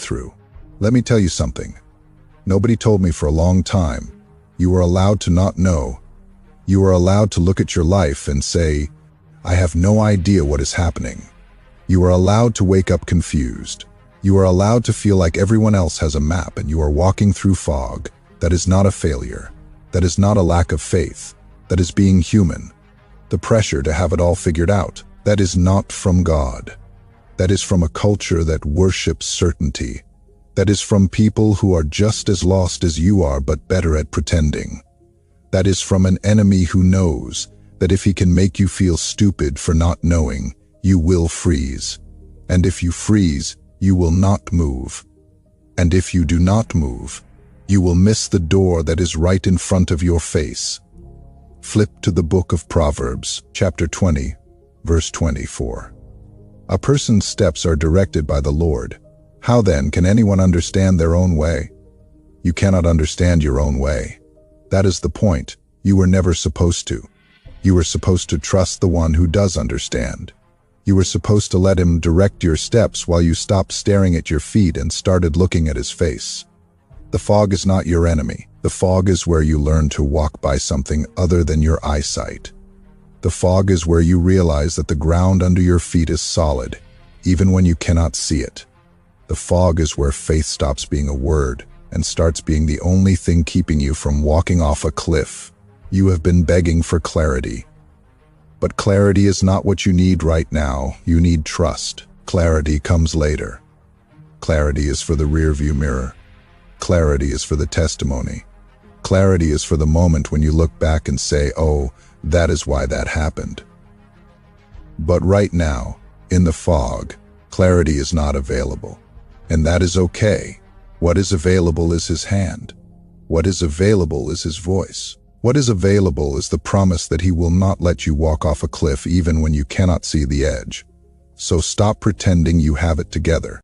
breakthrough. Let me tell you something. Nobody told me for a long time. You are allowed to not know. You are allowed to look at your life and say, I have no idea what is happening. You are allowed to wake up confused. You are allowed to feel like everyone else has a map and you are walking through fog. That is not a failure. That is not a lack of faith. That is being human. The pressure to have it all figured out, that is not from God. That is from a culture that worships certainty. That is from people who are just as lost as you are but better at pretending. That is from an enemy who knows that if he can make you feel stupid for not knowing, you will freeze. And if you freeze, you will not move. And if you do not move, you will miss the door that is right in front of your face. Flip to the book of Proverbs, chapter 20, verse 24. A person's steps are directed by the Lord. How then can anyone understand their own way? You cannot understand your own way. That is the point. You were never supposed to. You were supposed to trust the one who does understand. You were supposed to let him direct your steps while you stopped staring at your feet and started looking at his face. The fog is not your enemy. The fog is where you learn to walk by something other than your eyesight. The fog is where you realize that the ground under your feet is solid, even when you cannot see it. The fog is where faith stops being a word and starts being the only thing keeping you from walking off a cliff. You have been begging for clarity. But clarity is not what you need right now. You need trust. Clarity comes later. Clarity is for the rearview mirror. Clarity is for the testimony. Clarity is for the moment when you look back and say, oh, that is why that happened. But right now, in the fog, clarity is not available. And that is okay. What is available is his hand. What is available is his voice. What is available is the promise that he will not let you walk off a cliff even when you cannot see the edge. So stop pretending you have it together.